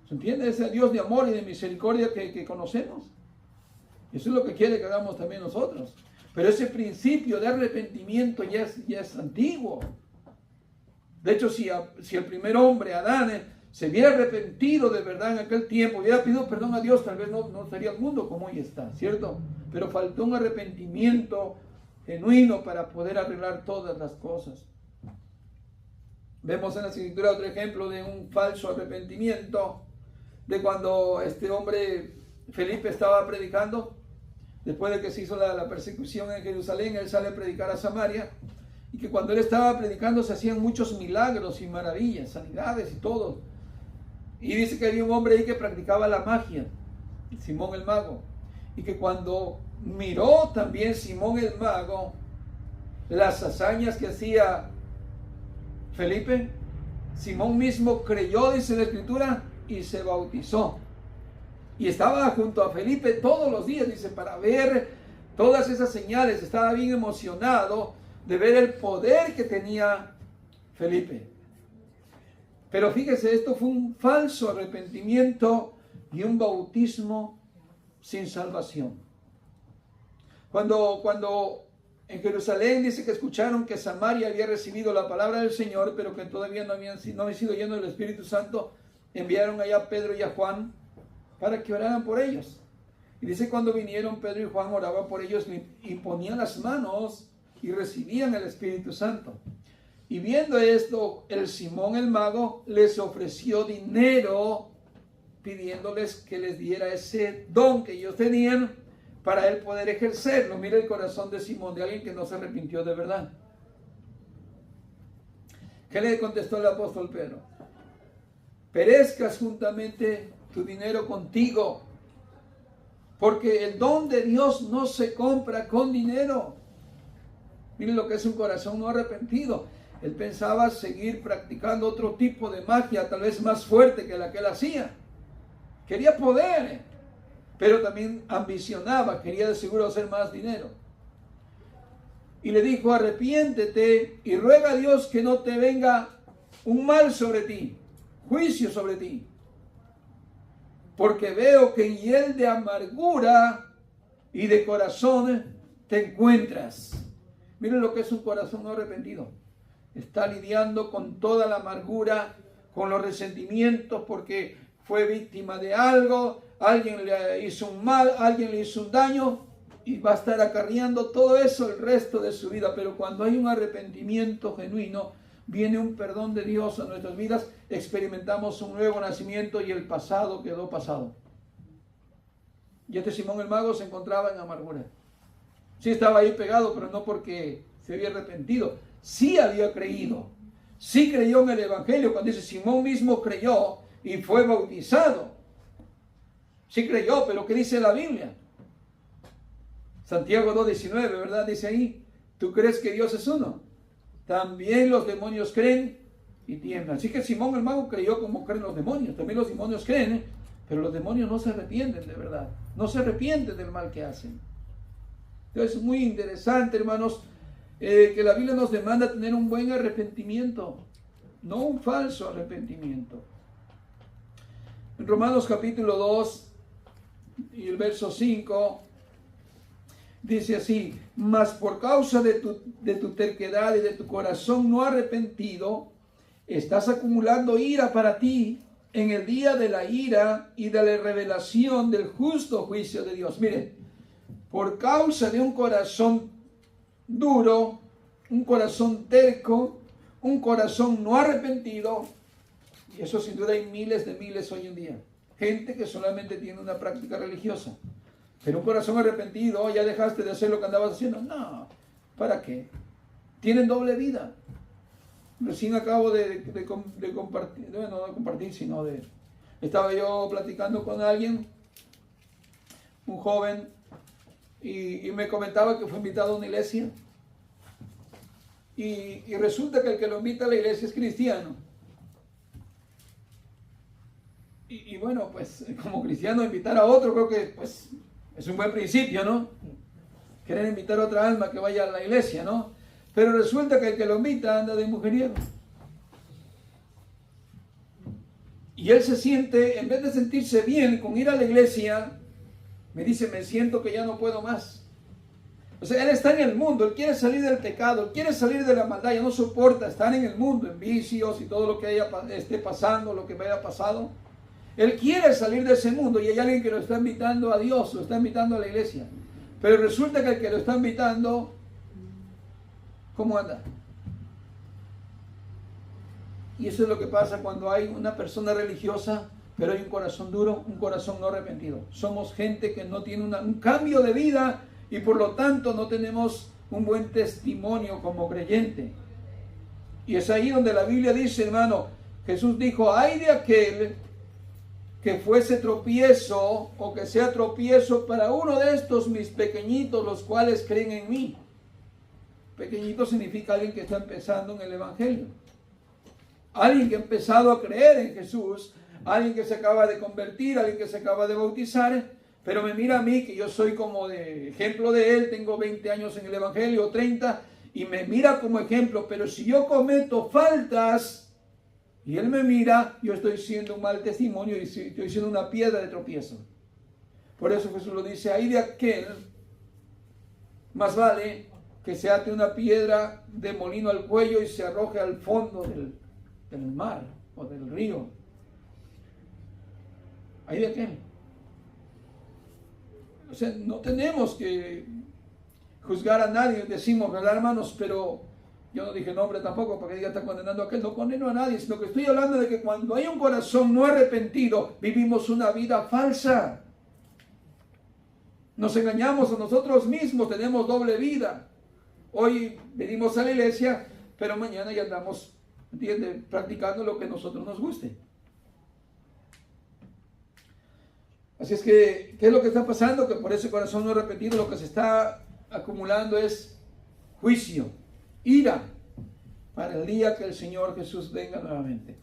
S1: ¿Se entiende? Ese Dios de amor y de misericordia que conocemos. Eso es lo que quiere que hagamos también nosotros. Pero ese principio de arrepentimiento ya es antiguo. De hecho, si el primer hombre, Adán, se hubiera arrepentido de verdad en aquel tiempo, hubiera pedido perdón a Dios, tal vez no estaría el mundo como hoy está, ¿cierto? Pero faltó un arrepentimiento genuino para poder arreglar todas las cosas. Vemos en la Escritura otro ejemplo de un falso arrepentimiento, de cuando este hombre Felipe estaba predicando. Después de que se hizo la persecución en Jerusalén, él sale a predicar a Samaria, y que cuando él estaba predicando se hacían muchos milagros y maravillas, sanidades y todo. Y dice que había un hombre ahí que practicaba la magia, Simón el mago, y que cuando miró también Simón el mago las hazañas que hacía Felipe, Simón mismo creyó, dice la Escritura, y se bautizó. Y estaba junto a Felipe todos los días, dice, para ver todas esas señales. Estaba bien emocionado de ver el poder que tenía Felipe. Pero fíjese, esto fue un falso arrepentimiento y un bautismo sin salvación. Cuando en Jerusalén dice que escucharon que Samaria había recibido la palabra del Señor, pero que todavía no habían sido llenos del Espíritu Santo, enviaron allá a Pedro y a Juan para que oraran por ellos. Y dice, cuando vinieron, Pedro y Juan oraban por ellos, y ponían las manos y recibían el Espíritu Santo. Y viendo esto, el Simón el mago les ofreció dinero, pidiéndoles que les diera ese don que ellos tenían para él poder ejercerlo. Mira el corazón de Simón, de alguien que no se arrepintió de verdad. ¿Qué le contestó el apóstol Pedro? Perezcas juntamente tu dinero contigo, porque el don de Dios no se compra con dinero. Miren lo que es un corazón no arrepentido. Él pensaba seguir practicando otro tipo de magia, tal vez más fuerte que la que él hacía. Quería poder, pero también ambicionaba, quería de seguro hacer más dinero. Y le dijo, arrepiéntete y ruega a Dios que no te venga un mal sobre ti, juicio sobre ti. Porque veo que en hiel de amargura y de corazón te encuentras. Miren lo que es un corazón no arrepentido. Está lidiando con toda la amargura, con los resentimientos porque fue víctima de algo, alguien le hizo un mal, alguien le hizo un daño, y va a estar acarreando todo eso el resto de su vida. Pero cuando hay un arrepentimiento genuino, viene un perdón de Dios a nuestras vidas, experimentamos un nuevo nacimiento y el pasado quedó pasado. Y este Simón el Mago se encontraba en amargura. Sí estaba ahí pegado, pero no porque se había arrepentido. Sí había creído. Sí creyó en el Evangelio. Cuando dice Simón mismo creyó y fue bautizado. Sí creyó, pero ¿qué dice la Biblia? Santiago 2:19, ¿verdad? Dice ahí, ¿tú crees que Dios es uno? También los demonios creen y tiemblan. Así que Simón el Mago creyó como creen los demonios. También los demonios creen, pero los demonios no se arrepienten de verdad. No se arrepienten del mal que hacen. Entonces es muy interesante, hermanos, que la Biblia nos demanda tener un buen arrepentimiento, no un falso arrepentimiento. En Romanos capítulo 2 y el verso 5 dice así: mas por causa de tu terquedad y de tu corazón no arrepentido, estás acumulando ira para ti en el día de la ira y de la revelación del justo juicio de Dios. Miren, por causa de un corazón duro, un corazón terco, un corazón no arrepentido, y eso sin duda hay miles de miles hoy en día, gente que solamente tiene una práctica religiosa, pero un corazón arrepentido, oh, ya dejaste de hacer lo que andabas haciendo. No, ¿para qué? Tienen doble vida. Recién acabo de compartir, bueno, no de compartir, sino de... Estaba yo platicando con alguien, un joven, y me comentaba que fue invitado a una iglesia. Y resulta que el que lo invita a la iglesia es cristiano. Y bueno, pues como cristiano invitar a otro creo que pues es un buen principio, ¿no? Querer invitar a otra alma que vaya a la iglesia, ¿no? Pero resulta que el que lo invita anda de mujeriego. Y él se siente, en vez de sentirse bien con ir a la iglesia, me dice, me siento que ya no puedo más. O sea, él está en el mundo, él quiere salir del pecado, él quiere salir de la maldad, ya no soporta estar en el mundo, en vicios y todo lo que esté pasando, lo que me haya pasado. Él quiere salir de ese mundo y hay alguien que lo está invitando a Dios, lo está invitando a la iglesia. Pero resulta que el que lo está invitando, ¿cómo anda? Y eso es lo que pasa cuando hay una persona religiosa, pero hay un corazón duro, un corazón no arrepentido. Somos gente que no tiene un cambio de vida y por lo tanto no tenemos un buen testimonio como creyente. Y es ahí donde la Biblia dice, hermano, Jesús dijo, ay de aquel que fuese tropiezo o que sea tropiezo para uno de estos mis pequeñitos, los cuales creen en mí. Pequeñito significa alguien que está empezando en el Evangelio. Alguien que ha empezado a creer en Jesús, alguien que se acaba de convertir, alguien que se acaba de bautizar, pero me mira a mí, que yo soy como de ejemplo de él, tengo 20 años en el Evangelio, 30, y me mira como ejemplo, pero si yo cometo faltas, y él me mira, yo estoy siendo un mal testimonio y estoy siendo una piedra de tropiezo. Por eso Jesús lo dice, ahí de aquel, más vale que se ate una piedra de molino al cuello y se arroje al fondo del mar o del río. Ahí de aquel. O sea, no tenemos que juzgar a nadie, decimos, ¿verdad, hermanos? Pero yo no dije nombre tampoco para que diga está condenando a aquel, no condeno a nadie, sino que estoy hablando de que cuando hay un corazón no arrepentido, vivimos una vida falsa. Nos engañamos a nosotros mismos, tenemos doble vida. Hoy venimos a la iglesia, pero mañana ya andamos, ¿entiende?, practicando lo que a nosotros nos guste. Así es que, ¿qué es lo que está pasando? Que por ese corazón no arrepentido lo que se está acumulando es juicio, ira, para el día que el Señor Jesús venga nuevamente.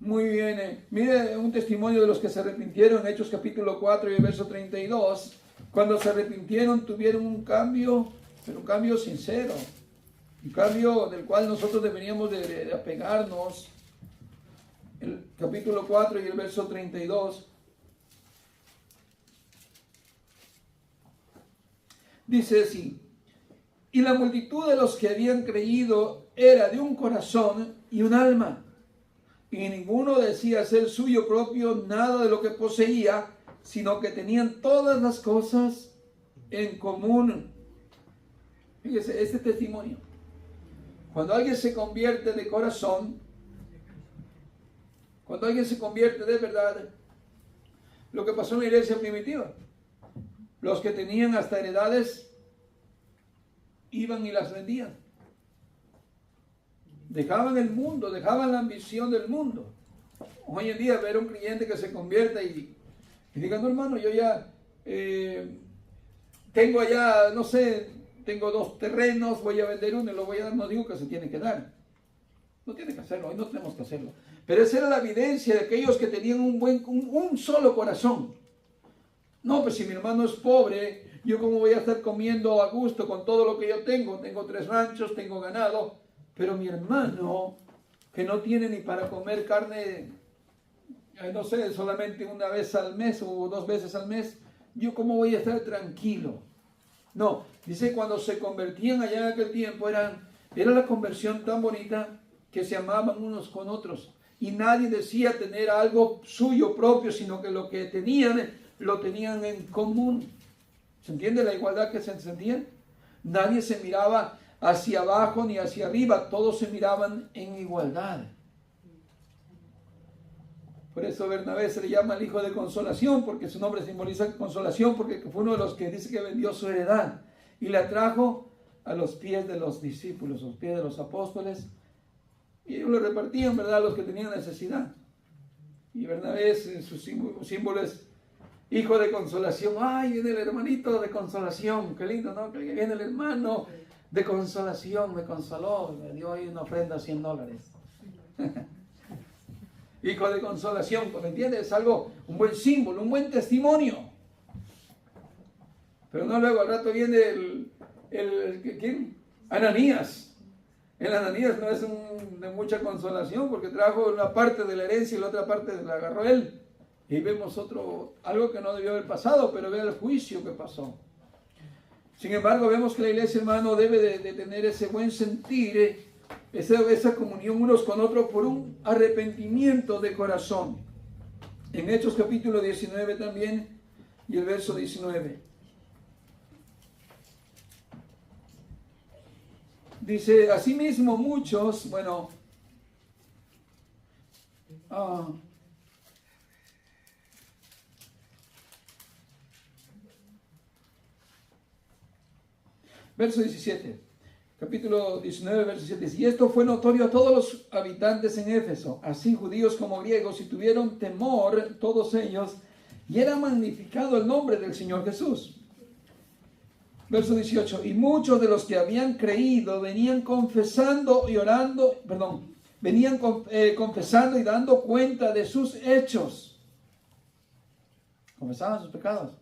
S1: Muy bien, mire un testimonio de los que se arrepintieron, Hechos capítulo 4 y el verso 32. Cuando se arrepintieron tuvieron un cambio, pero un cambio sincero, un cambio del cual nosotros deberíamos de apegarnos. El capítulo 4 y el verso 32. Dice así, y la multitud de los que habían creído era de un corazón y un alma, y ninguno decía ser suyo propio nada de lo que poseía, sino que tenían todas las cosas en común. Fíjese, este testimonio. Cuando alguien se convierte de corazón, cuando alguien se convierte de verdad, lo que pasó en la iglesia primitiva. Los que tenían hasta heredades iban y las vendían. Dejaban el mundo, dejaban la ambición del mundo. Hoy en día ver a un creyente que se convierta y diga, no hermano, yo ya tengo allá, no sé, tengo 2 terrenos, voy a vender uno y lo voy a dar. No digo que se tiene que dar. No tiene que hacerlo, hoy no tenemos que hacerlo. Pero esa era la evidencia de aquellos que tenían un solo corazón. No, pues si mi hermano es pobre, yo cómo voy a estar comiendo a gusto con todo lo que yo tengo. Tengo 3 ranchos, tengo ganado. Pero mi hermano, que no tiene ni para comer carne, no sé, solamente una vez al mes o 2 veces al mes, yo cómo voy a estar tranquilo. No, dice cuando se convertían allá en aquel tiempo, era la conversión tan bonita que se amaban unos con otros. Y nadie decía tener algo suyo propio, sino que lo que tenían, lo tenían en común. ¿Se entiende la igualdad que se sentía? Nadie se miraba hacia abajo ni hacia arriba, todos se miraban en igualdad. Por eso Bernabé se le llama el hijo de consolación, porque su nombre simboliza consolación, porque fue uno de los que dice que vendió su heredad y la trajo a los pies de los discípulos, a los pies de los apóstoles, y ellos lo repartían, ¿verdad?, a los que tenían necesidad. Y Bernabé, su símbolo es hijo de consolación. ¡Ay, viene el hermanito de consolación! ¡Qué lindo!, ¿no? Que viene el hermano de consolación, me consoló, me dio ahí una ofrenda de $100. Hijo de consolación, ¿me entiendes? Es algo, un buen símbolo, un buen testimonio. Pero no luego al rato viene ¿quién? Ananías. El Ananías no es de mucha consolación porque trajo una parte de la herencia y la otra parte la agarró él. Y vemos algo que no debió haber pasado, pero vea el juicio que pasó. Sin embargo, vemos que la iglesia, hermano, debe de tener ese buen sentir, esa comunión unos con otros por un arrepentimiento de corazón. En Hechos capítulo 19 también, y el verso 19. Dice, asimismo muchos, verso 17, capítulo 19, verso 17. Y esto fue notorio a todos los habitantes en Éfeso, así judíos como griegos, y tuvieron temor todos ellos, y era magnificado el nombre del Señor Jesús. Verso 18. Y muchos de los que habían creído venían confesando y confesando y dando cuenta de sus hechos. Confesaban sus pecados,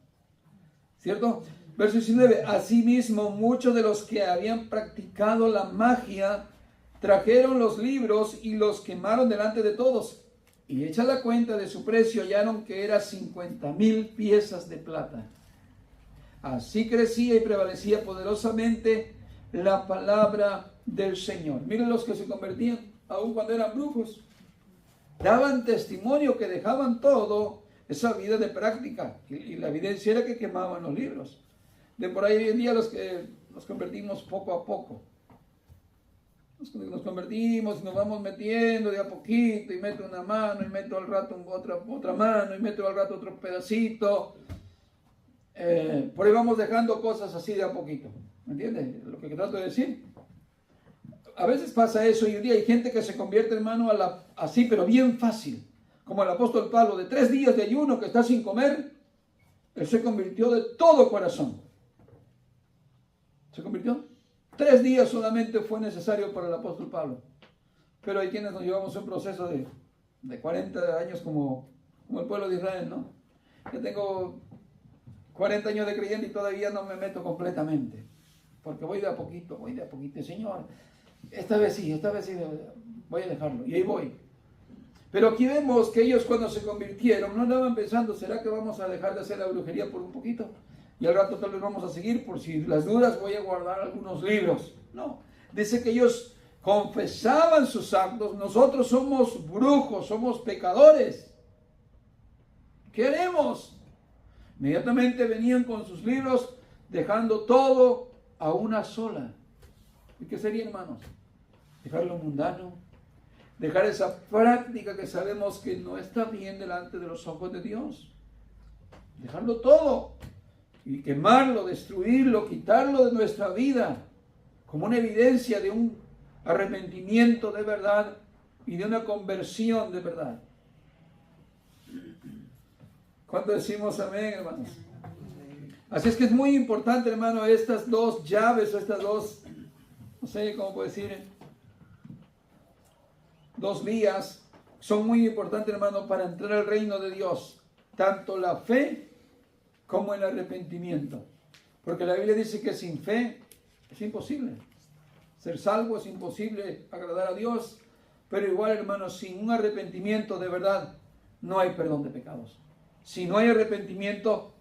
S1: ¿cierto? Verso 19, asimismo muchos de los que habían practicado la magia trajeron los libros y los quemaron delante de todos. Y hecha la cuenta de su precio, hallaron que era 50,000 piezas de plata. Así crecía y prevalecía poderosamente la palabra del Señor. Miren los que se convertían, aun cuando eran brujos. Daban testimonio que dejaban todo, esa vida de práctica. Y la evidencia era que quemaban los libros. De por ahí hoy en día los que nos convertimos poco a poco. Nos convertimos y nos vamos metiendo de a poquito y meto una mano y meto al rato otra mano y meto al rato otro pedacito. Por ahí vamos dejando cosas así de a poquito. ¿Me entiendes? Lo que trato de decir. A veces pasa eso y hoy en día hay gente que se convierte, hermano, así, pero bien fácil. Como el apóstol Pablo, de 3 días de ayuno que está sin comer, él se convirtió de todo corazón. ¿Se convirtió? 3 días solamente fue necesario para el apóstol Pablo. Pero hay quienes nos llevamos un proceso de 40 años como el pueblo de Israel, ¿no? Yo tengo 40 años de creyente y todavía no me meto completamente. Porque voy de a poquito. Señor, esta vez sí, voy a dejarlo. Y ahí voy. Pero aquí vemos que ellos cuando se convirtieron no andaban pensando, ¿será que vamos a dejar de hacer la brujería por un poquito? Y al rato tal vez vamos a seguir, por si las dudas voy a guardar algunos libros. No, dice que ellos confesaban sus actos. Nosotros somos brujos, somos pecadores. ¿Qué haremos? Inmediatamente venían con sus libros, dejando todo a una sola. ¿Y qué sería, hermanos? Dejar lo mundano, dejar esa práctica que sabemos que no está bien delante de los ojos de Dios. dejarlo todo y quemarlo, destruirlo, quitarlo de nuestra vida como una evidencia de un arrepentimiento de verdad y de una conversión de verdad. ¿Cuánto decimos amén, hermanos? Así es que es muy importante, hermano, estas dos llaves, o estas dos, no sé cómo puedo decir, dos vías, son muy importantes, hermano, para entrar al reino de Dios. Tanto la fe como el arrepentimiento. Porque la Biblia dice que sin fe es imposible. Ser salvo es imposible, agradar a Dios. Pero igual, hermano, sin un arrepentimiento de verdad, no hay perdón de pecados. Si no hay arrepentimiento,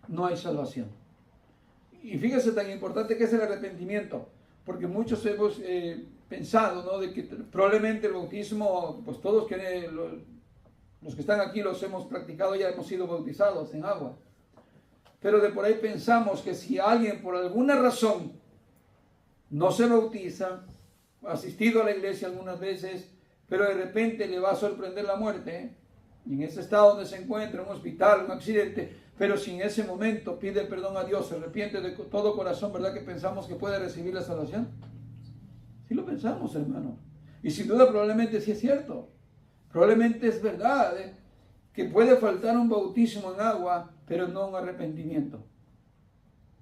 S1: no hay salvación. Y fíjese tan importante que es el arrepentimiento, porque muchos hemos pensado, ¿no?, de que probablemente el bautismo, pues todos los que están aquí los hemos practicado, ya hemos sido bautizados en agua. Pero de por ahí pensamos que si alguien por alguna razón no se bautiza, ha asistido a la iglesia algunas veces, pero de repente le va a sorprender la muerte, y en ese estado donde se encuentra, un hospital, un accidente, pero si en ese momento pide perdón a Dios, se arrepiente de todo corazón, ¿verdad que pensamos que puede recibir la salvación? Sí lo pensamos, hermano. Y sin duda probablemente sí es cierto. Probablemente es verdad, que puede faltar un bautismo en agua, pero no un arrepentimiento.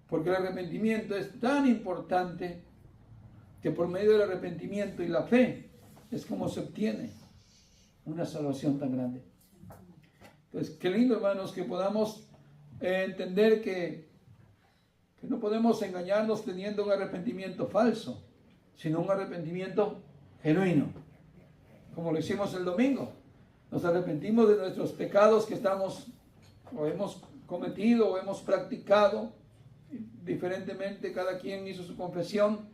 S1: Porque el arrepentimiento es tan importante que por medio del arrepentimiento y la fe es como se obtiene una salvación tan grande. Pues qué lindo, hermanos, que podamos entender que no podemos engañarnos teniendo un arrepentimiento falso, sino un arrepentimiento genuino, como lo hicimos el domingo. Nos arrepentimos de nuestros pecados que hemos cometido o hemos practicado diferentemente. Cada quien hizo su confesión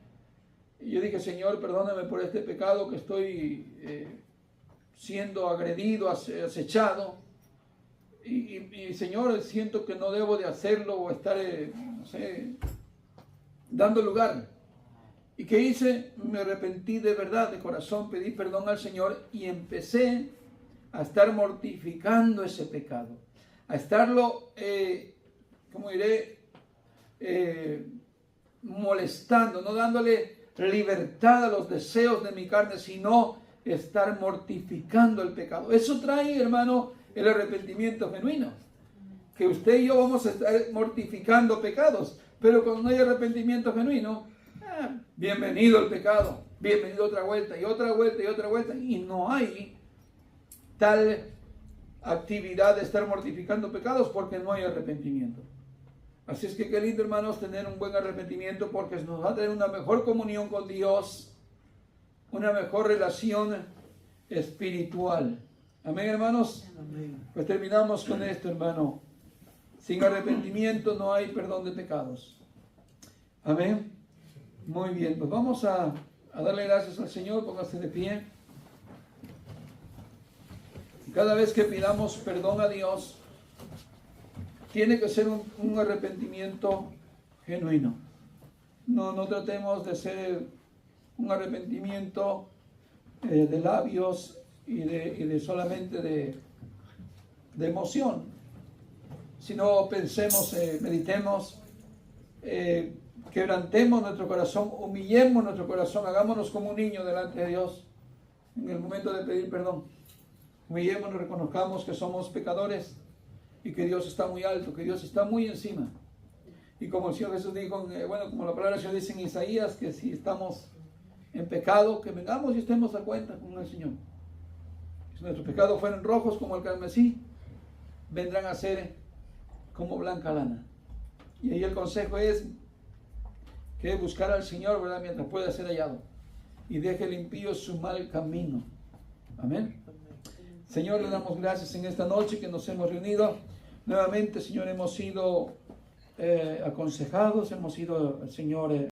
S1: y yo dije: Señor, perdóname por este pecado que estoy siendo agredido, acechado. Y Señor, siento que no debo de hacerlo o estar, no sé, dando lugar. ¿Y qué hice? Me arrepentí de verdad, de corazón, pedí perdón al Señor y empecé a estar mortificando ese pecado, a estarlo, ¿cómo diré? Molestando, no dándole libertad a los deseos de mi carne, sino estar mortificando el pecado. Eso trae, hermano, el arrepentimiento genuino, que usted y yo vamos a estar mortificando pecados, pero cuando no hay arrepentimiento genuino, bienvenido el pecado, bienvenido otra vuelta y otra vuelta y otra vuelta, y no hay tal actividad de estar mortificando pecados porque no hay arrepentimiento. Así es que qué lindo, hermanos, tener un buen arrepentimiento, porque nos va a tener una mejor comunión con Dios, una mejor relación espiritual. Amén, hermanos. Amén. Pues terminamos con esto, hermano. Sin arrepentimiento no hay perdón de pecados. Amén. Muy bien, pues vamos a darle gracias al Señor. Póngase de pie. Cada vez que pidamos perdón a Dios, tiene que ser un arrepentimiento genuino. No tratemos de ser un arrepentimiento de labios y de solamente de emoción, sino pensemos, meditemos, quebrantemos nuestro corazón, humillemos nuestro corazón, hagámonos como un niño delante de Dios en el momento de pedir perdón. Humillémonos, reconozcamos que somos pecadores y que Dios está muy alto, que Dios está muy encima. Y como el Señor Jesús dijo, como la palabra del Señor dice en Isaías, que si estamos en pecado, que vengamos y estemos a cuenta con el Señor. Si nuestros pecados fueran rojos como el carmesí, vendrán a ser como blanca lana. Y ahí el consejo es que buscar al Señor, ¿verdad?, mientras pueda ser hallado, y deje el impío su mal camino. Amén. Señor, le damos gracias en esta noche que nos hemos reunido. Nuevamente, Señor, hemos sido aconsejados, hemos sido, Señor,